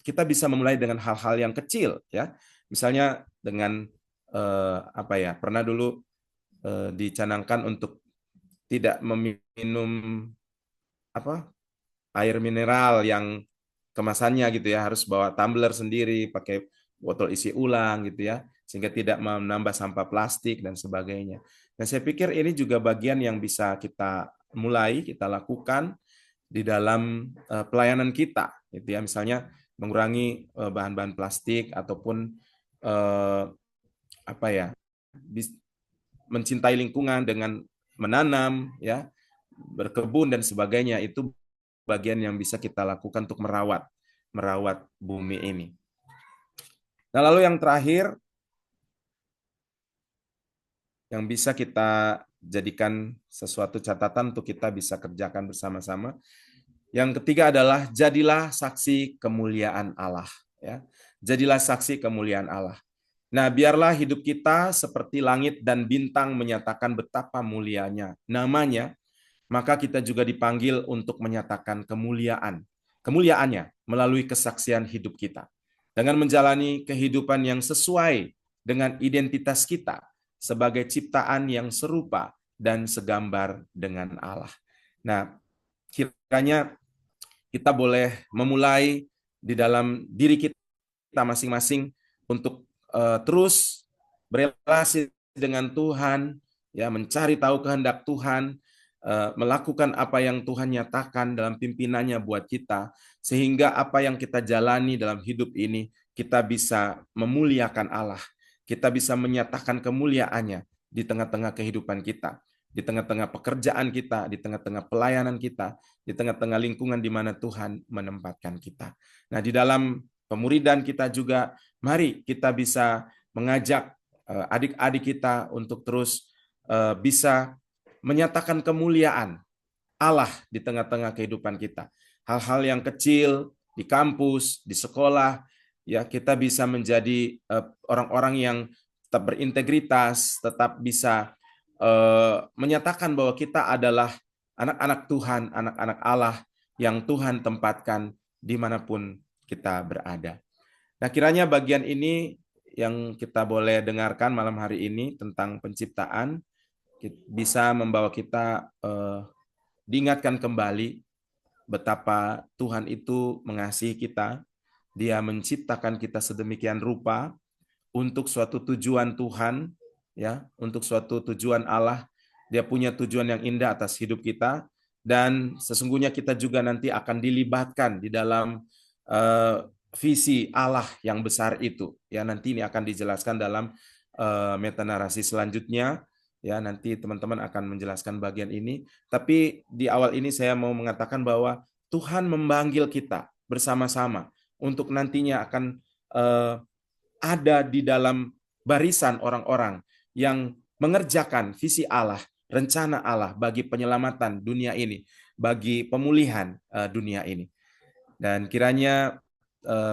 Speaker 1: kita bisa memulai dengan hal-hal yang kecil, ya. Misalnya dengan pernah dulu dicanangkan untuk tidak meminum air mineral yang kemasannya gitu ya, harus bawa tumbler sendiri, pakai botol isi ulang gitu ya, sehingga tidak menambah sampah plastik dan sebagainya. Dan saya pikir ini juga bagian yang bisa kita mulai, kita lakukan di dalam pelayanan kita, gitu ya. Misalnya mengurangi bahan-bahan plastik ataupun eh, mencintai lingkungan dengan menanam, ya, berkebun dan sebagainya. Itu bagian yang bisa kita lakukan untuk merawat bumi ini. Nah, lalu yang terakhir yang bisa kita jadikan sesuatu catatan untuk kita bisa kerjakan bersama-sama. Yang ketiga adalah jadilah saksi kemuliaan Allah, ya. Jadilah saksi kemuliaan Allah. Nah, biarlah hidup kita seperti langit dan bintang menyatakan betapa mulianya namanya, maka kita juga dipanggil untuk menyatakan kemuliaannya melalui kesaksian hidup kita. Dengan menjalani kehidupan yang sesuai dengan identitas kita sebagai ciptaan yang serupa dan segambar dengan Allah. Nah, kiranya kita boleh memulai di dalam diri kita masing-masing untuk terus berelasi dengan Tuhan, ya, mencari tahu kehendak Tuhan, melakukan apa yang Tuhan nyatakan dalam pimpinannya buat kita, sehingga apa yang kita jalani dalam hidup ini, kita bisa memuliakan Allah, kita bisa menyatakan kemuliaannya di tengah-tengah kehidupan kita, di tengah-tengah pekerjaan kita, di tengah-tengah pelayanan kita, di tengah-tengah lingkungan di mana Tuhan menempatkan kita. Nah, di dalam pemuridan kita juga, mari kita bisa mengajak adik-adik kita untuk terus bisa menyatakan kemuliaan Allah di tengah-tengah kehidupan kita. Hal-hal yang kecil di kampus, di sekolah, ya, kita bisa menjadi orang-orang yang tetap berintegritas, tetap bisa menyatakan bahwa kita adalah anak-anak Tuhan, anak-anak Allah yang Tuhan tempatkan dimanapun kita berada. Nah, kiranya bagian ini yang kita boleh dengarkan malam hari ini tentang penciptaan bisa membawa kita diingatkan kembali betapa Tuhan itu mengasihi kita. Dia menciptakan kita sedemikian rupa untuk suatu tujuan Tuhan, ya, untuk suatu tujuan Allah. Dia punya tujuan yang indah atas hidup kita, dan sesungguhnya kita juga nanti akan dilibatkan di dalam visi Allah yang besar itu. Ya, nanti ini akan dijelaskan dalam metanarasi selanjutnya. Ya, nanti teman-teman akan menjelaskan bagian ini. Tapi di awal ini saya mau mengatakan bahwa Tuhan memanggil kita bersama-sama untuk nantinya akan ada di dalam barisan orang-orang yang mengerjakan visi Allah, rencana Allah bagi penyelamatan dunia ini, bagi pemulihan dunia ini. Dan kiranya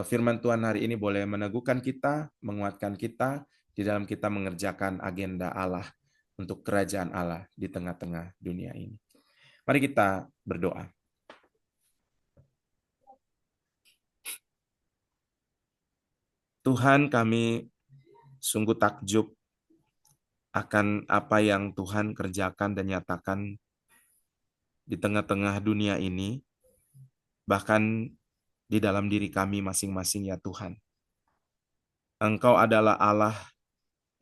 Speaker 1: firman Tuhan hari ini boleh meneguhkan kita, menguatkan kita di dalam kita mengerjakan agenda Allah untuk kerajaan Allah di tengah-tengah dunia ini. Mari kita berdoa. Tuhan, kami sungguh takjub akan apa yang Tuhan kerjakan dan nyatakan di tengah-tengah dunia ini, bahkan di dalam diri kami masing-masing, ya Tuhan. Engkau adalah Allah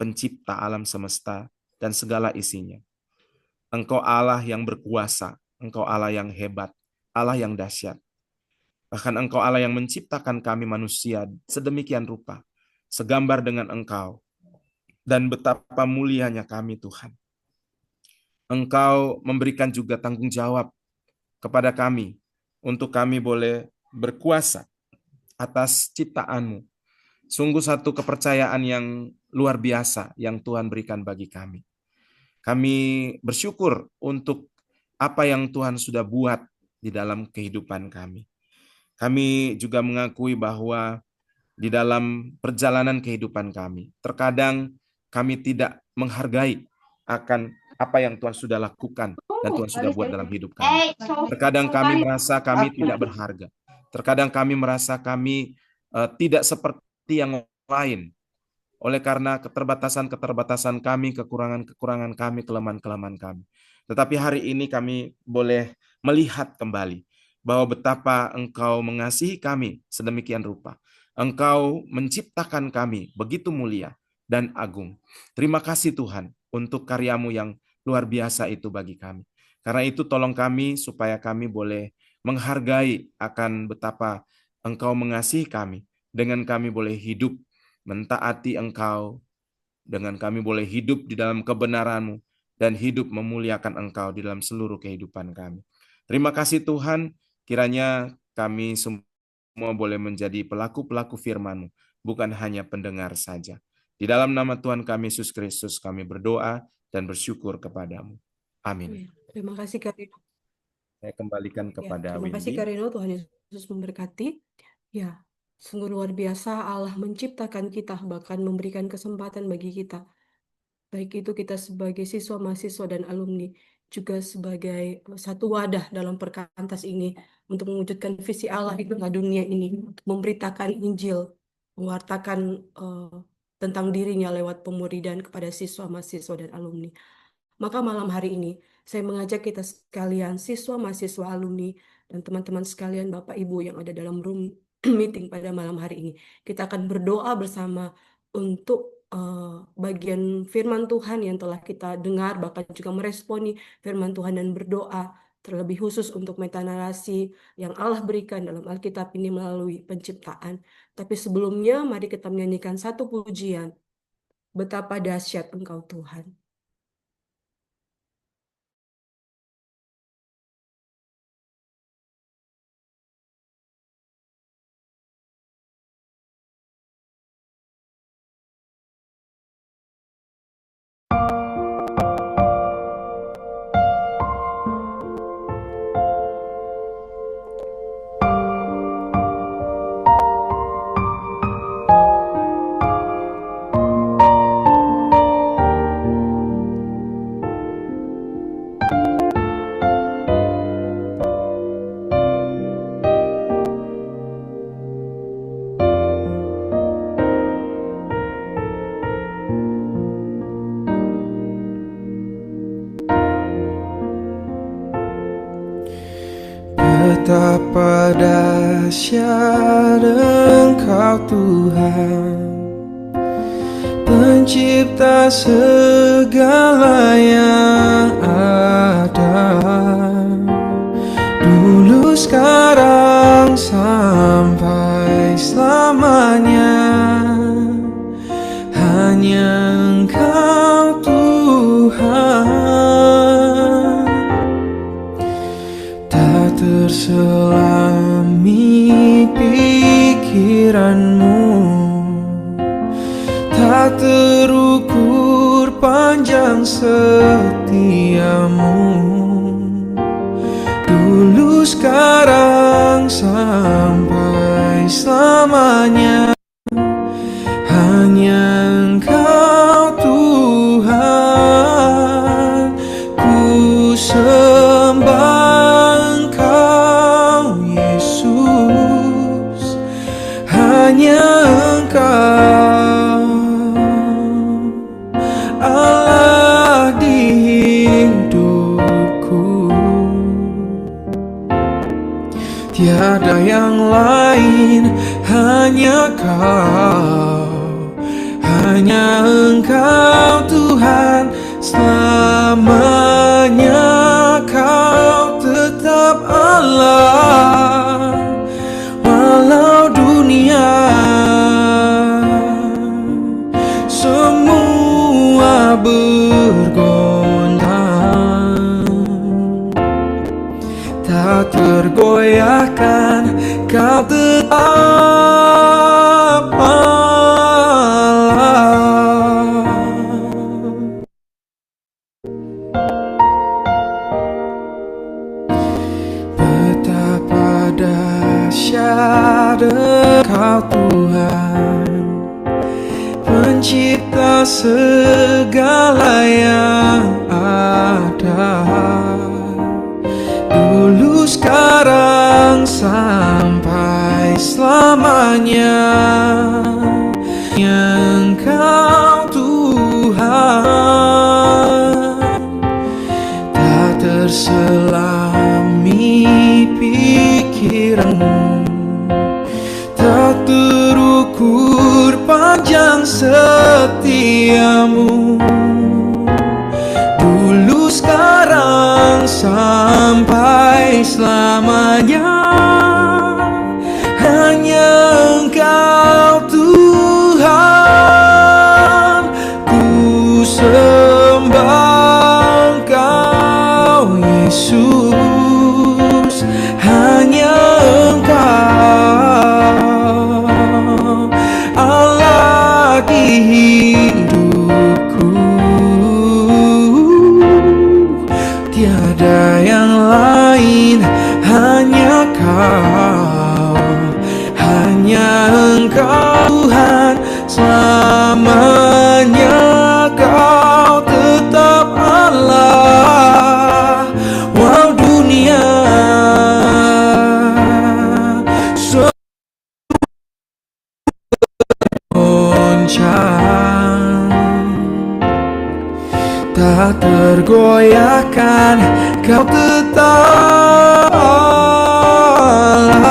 Speaker 1: pencipta alam semesta dan segala isinya. Engkau Allah yang berkuasa, Engkau Allah yang hebat, Allah yang dahsyat. Bahkan Engkau Allah yang menciptakan kami manusia sedemikian rupa, segambar dengan Engkau. Dan betapa mulianya kami, Tuhan. Engkau memberikan juga tanggung jawab kepada kami untuk kami boleh berkuasa atas ciptaan-Mu. Sungguh satu kepercayaan yang luar biasa yang Tuhan berikan bagi kami. Kami bersyukur untuk apa yang Tuhan sudah buat di dalam kehidupan kami. Kami juga mengakui bahwa di dalam perjalanan kehidupan kami, terkadang kami tidak menghargai akan apa yang Tuhan sudah lakukan dan Tuhan sudah buat dalam hidup kami. Terkadang kami merasa kami tidak berharga. Terkadang kami merasa kami tidak seperti yang lain. Oleh karena keterbatasan-keterbatasan kami, kekurangan-kekurangan kami, kelemahan-kelemahan kami. Tetapi hari ini kami boleh melihat kembali bahwa betapa Engkau mengasihi kami sedemikian rupa. Engkau menciptakan kami begitu mulia dan agung. Terima kasih Tuhan untuk karyamu yang luar biasa itu bagi kami. Karena itu tolong kami supaya kami boleh menghargai akan betapa Engkau mengasihi kami. Dengan kami boleh hidup mentaati Engkau, dengan kami boleh hidup di dalam kebenaran-Mu dan hidup memuliakan Engkau di dalam seluruh kehidupan kami. Terima kasih Tuhan, kiranya kami semua boleh menjadi pelaku-pelaku firman-Mu, bukan hanya pendengar saja. Di dalam nama Tuhan kami Yesus Kristus kami berdoa dan bersyukur kepadamu. Amin.
Speaker 2: Terima kasih Kak Rino.
Speaker 1: Saya kembalikan kepada
Speaker 2: Terima kasih
Speaker 1: Windy.
Speaker 2: Kak Rino, Tuhan Yesus memberkati. Ya, sungguh luar biasa Allah menciptakan kita, bahkan memberikan kesempatan bagi kita. Baik itu kita sebagai siswa, mahasiswa, dan alumni, juga sebagai satu wadah dalam perkantas ini untuk mewujudkan visi Allah di tengah dunia ini, untuk memberitakan Injil, mewartakan tentang dirinya lewat pemuridan kepada siswa, mahasiswa, dan alumni. Maka malam hari ini, saya mengajak kita sekalian, siswa, mahasiswa, alumni, dan teman-teman sekalian, Bapak Ibu yang ada dalam room meeting pada malam hari ini. Kita akan berdoa bersama untuk bagian firman Tuhan yang telah kita dengar, bahkan juga meresponi firman Tuhan dan berdoa, terlebih khusus untuk metanarasi yang Allah berikan dalam Alkitab ini melalui penciptaan. Tapi sebelumnya, mari kita menyanyikan satu pujian, Betapa Dahsyat Engkau Tuhan.
Speaker 3: Betapa dahsyat Engkau Tuhan, Pencipta segala yang ada, dulu, sekarang, sampai selamanya. Hanya Engkau Tuhan, tak terselami pikiran-Mu, tak terukur panjang setia-Mu, dulu, sekarang, sampai selamanya. Hanya Engkau Tuhan, ku sembah Engkau Yesus. Hanya Engkau Allah di hidupku, tiada yang lain, hanya Kau. Hanya Engkau Tuhan, selamanya Kau tetap Allah. Walau dunia semua bergontang, tak tergoyahkan, Kau tetap Allah. Betapa dahsyat Engkau Tuhan, Pencipta segala yang ada, dulu, sekarang, sampai selamanya. Yang Engkau Tuhan, tak terselami pikiranmu, tak terukur panjang setiamu. Dulu, sekarang, sampai selamanya, hanya Engkau Tuhan. Ku sembah Engkau Yesus, hanya Engkau Allah di hidupku. Tiada yang lain, hanya Kau, hanya Engkau Tuhan. Selamanya Kau tetap Allah. Walau dunia goncang, tak tergoyahkan, Kau tetap Allah.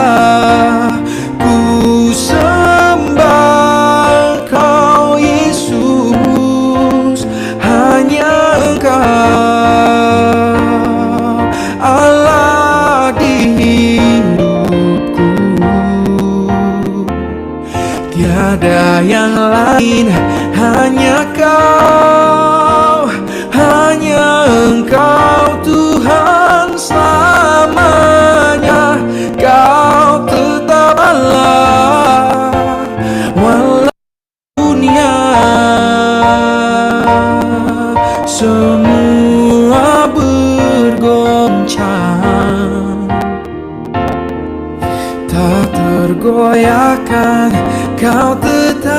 Speaker 3: Ku sembah Kau Yesus, hanya Engkau Allah di hidupku. Tiada yang lain, hanya Kau, hanya Engkau Tuhan. Selamanya Kau tetap Allah. Walau dunia semua bergoncang, tak tergoyahkan, Kau tetap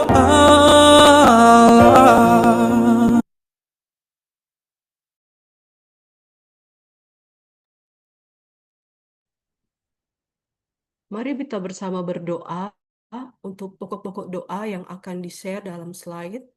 Speaker 3: Allah.
Speaker 2: Mari kita bersama berdoa untuk pokok-pokok doa yang akan di-share dalam slide.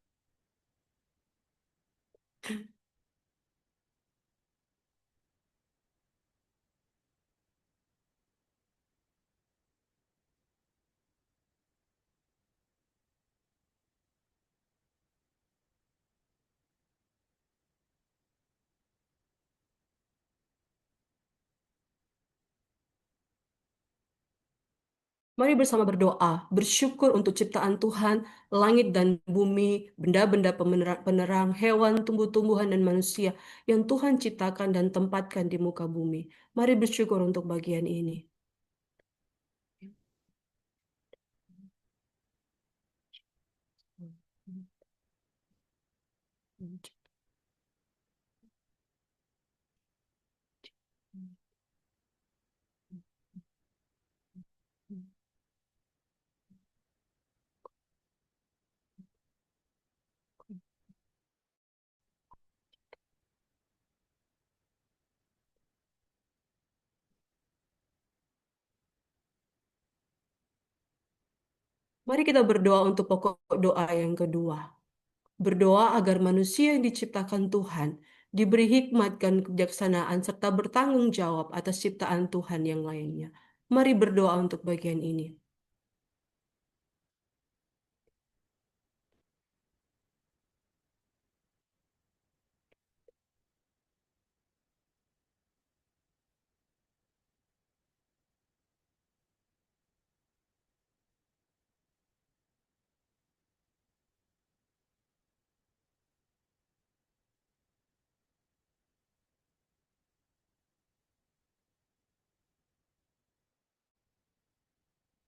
Speaker 2: Mari bersama berdoa, bersyukur untuk ciptaan Tuhan, langit dan bumi, benda-benda penerang, hewan, tumbuh-tumbuhan, dan manusia yang Tuhan ciptakan dan tempatkan di muka bumi. Mari bersyukur untuk bagian ini. Mari kita berdoa untuk pokok doa yang kedua. Berdoa agar manusia yang diciptakan Tuhan diberi hikmat dan kebijaksanaan serta bertanggung jawab atas ciptaan Tuhan yang lainnya. Mari berdoa untuk bagian ini.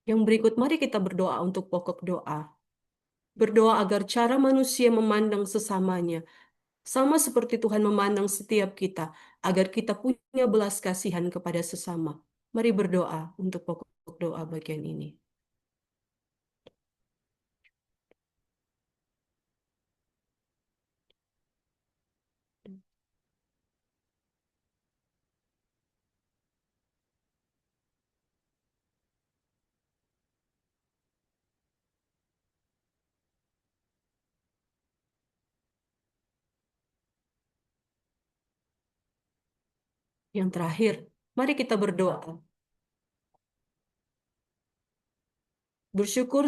Speaker 2: Yang berikut, mari kita berdoa untuk pokok doa. Berdoa agar cara manusia memandang sesamanya sama seperti Tuhan memandang setiap kita, agar kita punya belas kasihan kepada sesama. Mari berdoa untuk pokok doa bagian ini. Yang terakhir, mari kita berdoa. Bersyukur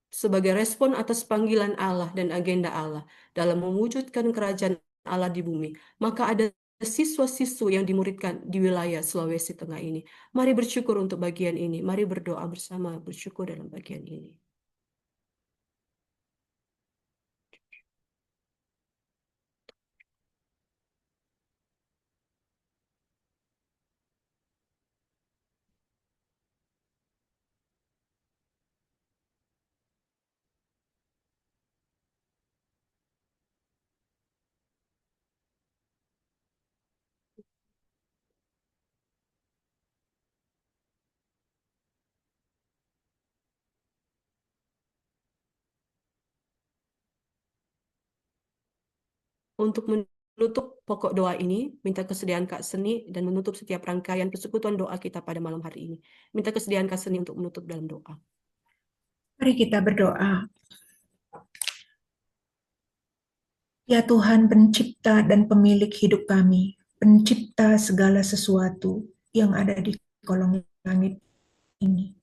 Speaker 2: sebagai respon atas panggilan Allah dan agenda Allah dalam mewujudkan kerajaan Allah di bumi. Maka ada siswa-siswa yang dimuridkan di wilayah Sulawesi Tengah ini. Mari bersyukur untuk bagian ini. Mari berdoa bersama, bersyukur dalam bagian ini. Untuk menutup pokok doa ini, minta kesediaan Kak Seni dan menutup setiap rangkaian persekutuan doa kita pada malam hari ini. Minta kesediaan Kak Seni untuk menutup dalam doa.
Speaker 4: Mari kita berdoa. Ya Tuhan, pencipta dan pemilik hidup kami, pencipta segala sesuatu yang ada di kolong langit ini.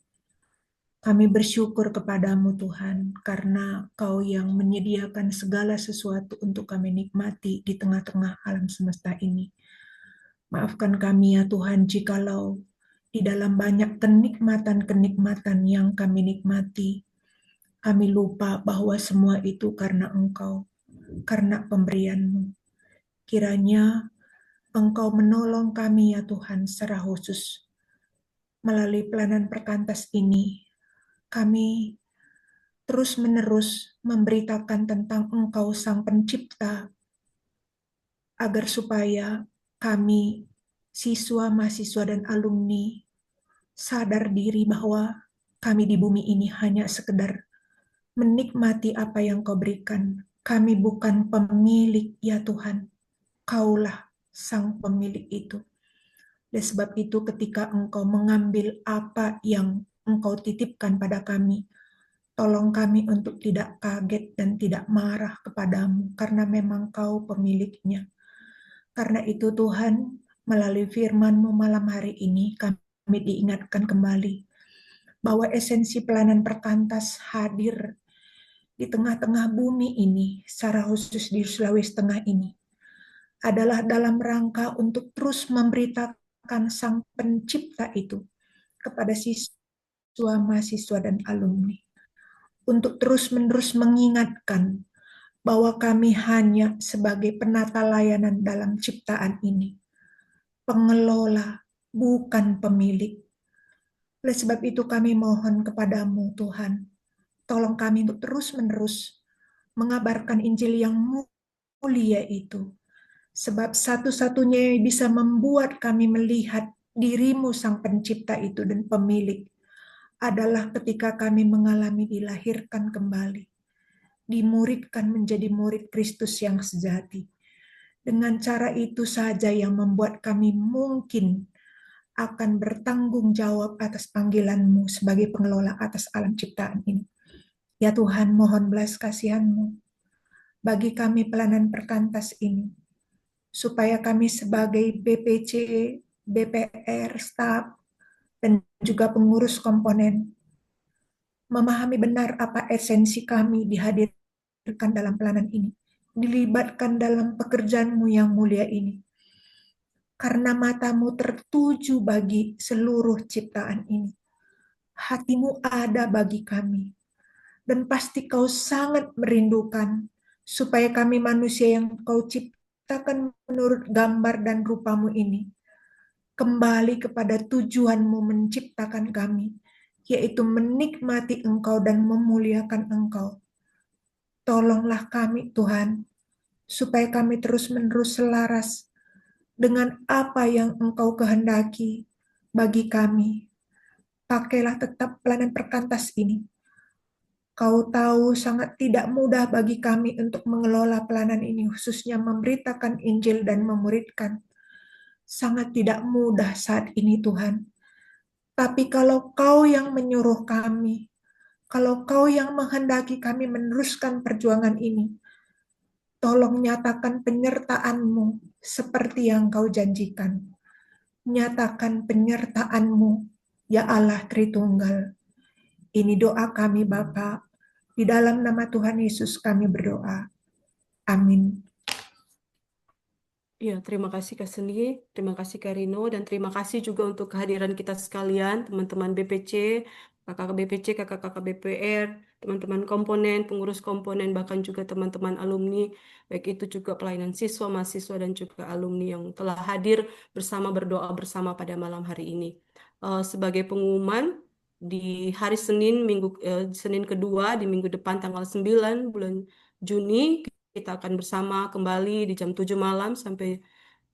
Speaker 4: Kami bersyukur kepadamu Tuhan, karena Kau yang menyediakan segala sesuatu untuk kami nikmati di tengah-tengah alam semesta ini. Maafkan kami ya Tuhan, jikalau di dalam banyak kenikmatan-kenikmatan yang kami nikmati, kami lupa bahwa semua itu karena Engkau, karena pemberian-Mu. Kiranya Engkau menolong kami ya Tuhan secara khusus. Melalui pelayanan perkantas ini, kami terus-menerus memberitakan tentang Engkau Sang Pencipta, agar supaya kami, siswa, mahasiswa, dan alumni, sadar diri bahwa kami di bumi ini hanya sekedar menikmati apa yang Kau berikan. Kami bukan pemilik ya Tuhan, Kaulah Sang Pemilik itu. Dan sebab itu ketika Engkau mengambil apa yang Engkau titipkan pada kami, tolong kami untuk tidak kaget dan tidak marah kepadamu, karena memang Kau pemiliknya. Karena itu Tuhan, melalui firman-Mu malam hari ini, kami diingatkan kembali bahwa esensi pelayanan perkantas hadir di tengah-tengah bumi ini, secara khusus di Sulawesi Tengah ini, adalah dalam rangka untuk terus memberitakan Sang Pencipta itu kepada siswa, mahasiswa, dan alumni. Untuk terus-menerus mengingatkan bahwa kami hanya sebagai penata layanan dalam ciptaan ini, pengelola, bukan pemilik. Oleh sebab itu kami mohon kepadamu Tuhan, tolong kami untuk terus-menerus mengabarkan Injil yang mulia itu. Sebab satu-satunya yang bisa membuat kami melihat dirimu Sang Pencipta itu dan pemilik adalah ketika kami mengalami dilahirkan kembali, dimuridkan menjadi murid Kristus yang sejati. Dengan cara itu saja yang membuat kami mungkin akan bertanggung jawab atas panggilan-Mu sebagai pengelola atas alam ciptaan ini. Ya Tuhan, mohon belas kasihan-Mu bagi kami pelayanan perkantas ini, supaya kami sebagai BPC, BPR, staf, dan juga pengurus komponen memahami benar apa esensi kami dihadirkan dalam pelayanan ini, dilibatkan dalam pekerjaan-Mu yang mulia ini. Karena matamu tertuju bagi seluruh ciptaan ini. Hatimu ada bagi kami. Dan pasti Kau sangat merindukan supaya kami manusia yang Kau ciptakan menurut gambar dan rupa-Mu ini kembali kepada tujuan-Mu menciptakan kami, yaitu menikmati Engkau dan memuliakan Engkau. Tolonglah kami Tuhan, supaya kami terus-menerus selaras dengan apa yang Engkau kehendaki bagi kami. Pakailah tetap pelayanan perkantas ini. Kau tahu sangat tidak mudah bagi kami untuk mengelola pelayanan ini, khususnya memberitakan Injil dan memuridkan. Sangat tidak mudah saat ini Tuhan. Tapi kalau Kau yang menyuruh kami, kalau Kau yang menghendaki kami meneruskan perjuangan ini, tolong nyatakan penyertaan-Mu seperti yang Kau janjikan. Nyatakan penyertaan-Mu, ya Allah Tritunggal. Ini doa kami Bapa. Di dalam nama Tuhan Yesus kami berdoa. Amin.
Speaker 2: Ya, terima kasih Kak Seni, terima kasih Kak Rino, dan terima kasih juga untuk kehadiran kita sekalian, teman-teman BPC, kakak BPC, kakak-kakak BPR, teman-teman komponen, pengurus komponen, bahkan juga teman-teman alumni, baik itu juga pelayanan siswa, mahasiswa, dan juga alumni yang telah hadir bersama berdoa bersama pada malam hari ini. Sebagai pengumuman, di hari Senin, Senin kedua, di minggu depan tanggal 9 bulan Juni, kita akan bersama kembali di jam 7 malam sampai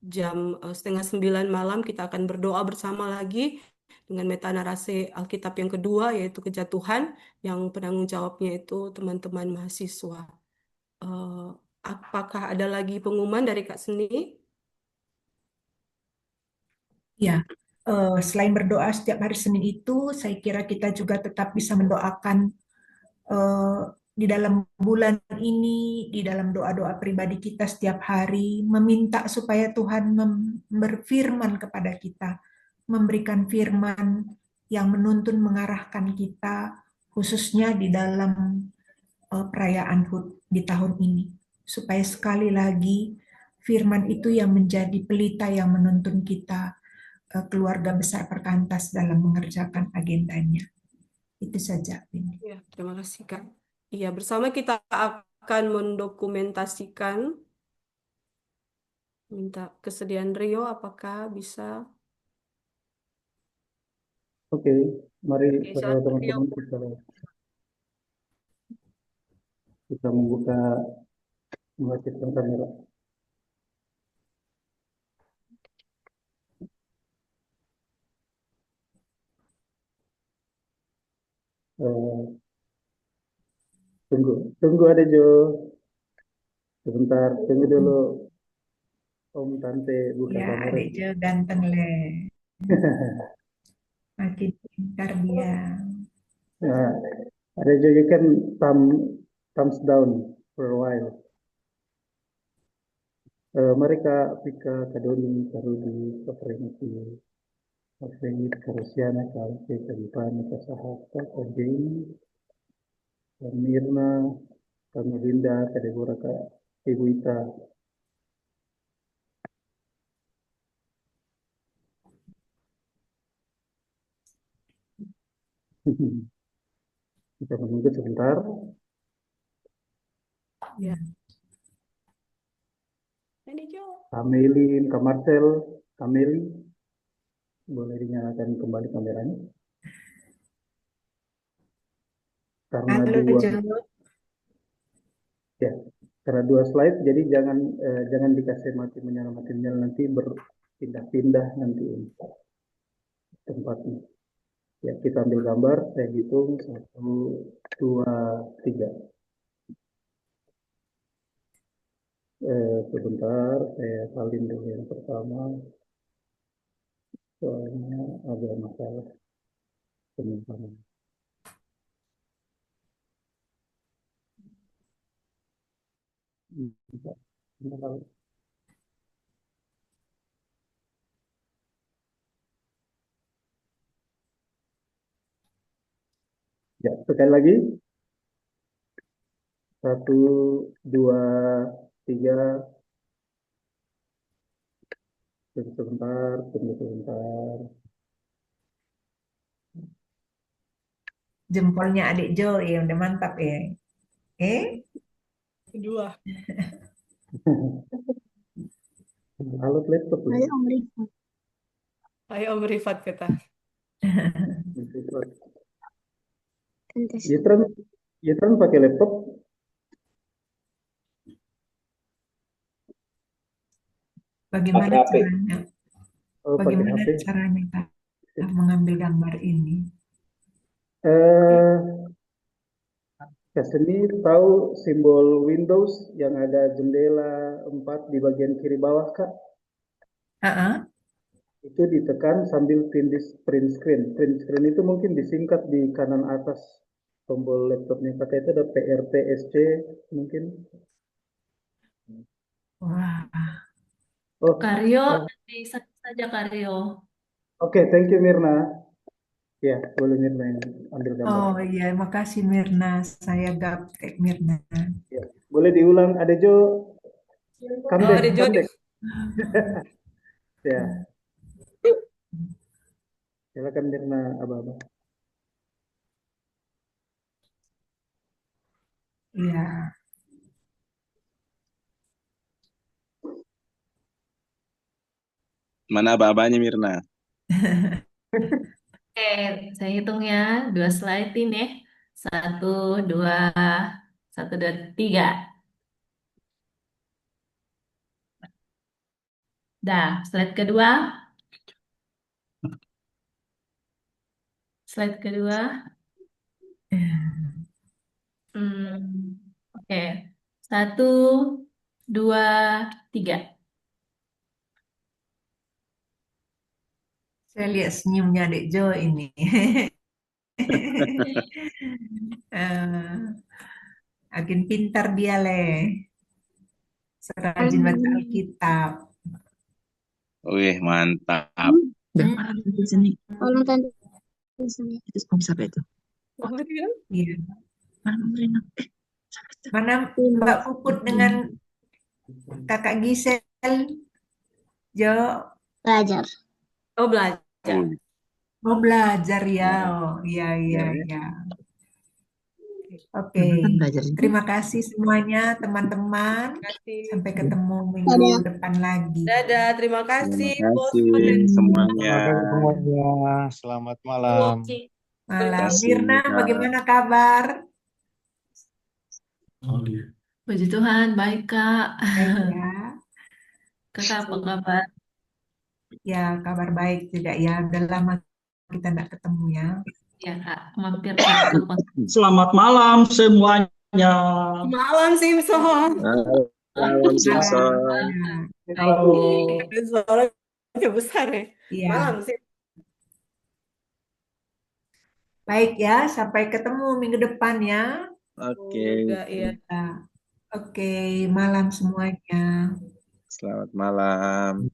Speaker 2: jam setengah 9 malam. Kita akan berdoa bersama lagi dengan metanarase Alkitab yang kedua, yaitu kejatuhan, yang penanggung jawabnya itu teman-teman mahasiswa. Eh, apakah ada lagi pengumuman dari Kak Seni?
Speaker 4: Ya, selain berdoa setiap hari Senin itu, saya kira kita juga tetap bisa mendoakan di dalam bulan ini, di dalam doa-doa pribadi kita setiap hari, meminta supaya Tuhan berfirman kepada kita, memberikan firman yang menuntun mengarahkan kita, khususnya di dalam perayaan HUT di tahun ini. Supaya sekali lagi firman itu yang menjadi pelita yang menuntun kita, keluarga besar Perkantas dalam mengerjakan agendanya. Itu saja.
Speaker 2: Ya, terima kasih Kak. Iya, bersama kita akan mendokumentasikan, minta kesediaan Rio, apakah bisa?
Speaker 5: Oke, mari
Speaker 2: Oke, silakan Rio.
Speaker 5: teman-teman kita membuka mengaktifkan kamera. Eh, tunggu ada Jo, sebentar, tunggu dulu Om Tante buka
Speaker 4: Ya,
Speaker 5: kamera.
Speaker 4: adik Jo ganteng le. Makin pintar dia.
Speaker 5: Nah, ada Jo, you can thumbs down for a while. Mari Kak Vika, Kak Doni, Kak Rudi, Kak Frenki, Kak Frenki, Kak Rusiana, Kak Alfi, Kak Dipani, Kak Sahata, Kak Jeni, Kak Mirna, Kak Melinda, Kak Deborah, Kak Ibu Ita. Kita menunggu sebentar.
Speaker 2: Ya. Ini Jo.
Speaker 5: Kamelin, Kak Marcel, Kameli, boleh dinyalakan kembali kameranya. Karena
Speaker 4: Halo
Speaker 5: dua,
Speaker 4: Jo.
Speaker 5: ya, karena dua slide, jadi jangan dikasih mati menyala nanti berpindah-pindah nanti tempatnya. Ya, kita ambil gambar, saya hitung 1, 2, 3. Sebentar, saya salin dulu yang pertama. Soalnya ada masalah penyimpanan. Ya, sekali lagi. 1, 2, 3. Tunggu sebentar, tunggu sebentar.
Speaker 4: Jempolnya adik Jo ya udah mantap ya.
Speaker 2: Kedua.
Speaker 5: Halo laptop.
Speaker 6: Ayo Om Rifat.
Speaker 2: Ayo Om Rifat kita.
Speaker 6: Tes.
Speaker 5: Yitran pakai laptop.
Speaker 4: Bagaimana
Speaker 5: Pakai HP.
Speaker 4: caranya?
Speaker 5: Oh, pakai
Speaker 4: Bagaimana
Speaker 5: HP.
Speaker 4: caranya Kak mengambil gambar ini?
Speaker 5: Kak Seni tahu simbol Windows yang ada jendela 4 di bagian kiri bawah, Kak? Itu ditekan sambil print screen. Print screen itu mungkin disingkat di kanan atas tombol laptopnya. Kakak itu ada PRTSC mungkin.
Speaker 4: Wah,
Speaker 5: Oh,
Speaker 7: Karyo,
Speaker 5: oh,
Speaker 7: nanti saja Karyo.
Speaker 5: oke, thank you Mirna. Ya, boleh Mirna yang ambil gambar.
Speaker 4: oh iya, makasih Mirna. Saya gaptek Mirna.
Speaker 5: Ya, boleh diulang. Ada Jo, come
Speaker 2: Oh,
Speaker 5: back,
Speaker 2: ada
Speaker 5: come
Speaker 2: Jody.
Speaker 5: back. Ya, silakan Mirna, Aba-aba.
Speaker 4: Iya.
Speaker 1: Mana babanya Mirna?
Speaker 7: Oke, saya hitung ya. 2 slide ini. 1, 2, 1, 2, 3. Dah, slide kedua. Slide kedua. Oke. 1, 2, 3.
Speaker 4: Saya lihat senyumnya Dek Jo ini. Eh, Makin pintar dia leh. Serajin baca
Speaker 6: Tolong,
Speaker 4: Alkitab.
Speaker 1: Wih, mantap.
Speaker 6: tolong tante di sini.
Speaker 4: Iya. Mana Mbak Puput dengan Kakak Gisel? Jo,
Speaker 6: Belajar.
Speaker 2: Oh, belajar.
Speaker 1: Wih,
Speaker 4: mau belajar ya.
Speaker 1: ya,
Speaker 4: Oh, iya, iya,
Speaker 1: ya.
Speaker 4: iya. Oke. Terima kasih semuanya teman-teman.
Speaker 2: Kasih.
Speaker 4: Sampai ketemu minggu
Speaker 6: Dadah.
Speaker 4: depan lagi.
Speaker 2: Dadah, terima
Speaker 1: Terima
Speaker 2: kasih bos
Speaker 1: kasih semuanya.
Speaker 8: Terima kasih semuanya. Selamat malam.
Speaker 4: Malam.
Speaker 1: Kasih,
Speaker 4: Mirna,
Speaker 1: Kak.
Speaker 4: bagaimana kabar?
Speaker 7: Puji Tuhan, baik Kak.
Speaker 4: Baik ya.
Speaker 7: Kakak apa kabar?
Speaker 4: Ya, kabar baik juga ya. Udah lama kita tidak ketemu ya.
Speaker 7: Ya Kak, mampir Kak ke kos.
Speaker 9: Selamat malam semuanya.
Speaker 2: Malam Simpson.
Speaker 1: Malam, Simpson.
Speaker 4: Ya,
Speaker 9: Halo.
Speaker 2: Suaranya besar ya.
Speaker 4: iya.
Speaker 2: Malam sih.
Speaker 4: Baik ya, sampai ketemu minggu depan ya.
Speaker 1: Oke,
Speaker 2: Juga ya.
Speaker 4: Ya. Oke, malam semuanya.
Speaker 1: selamat malam.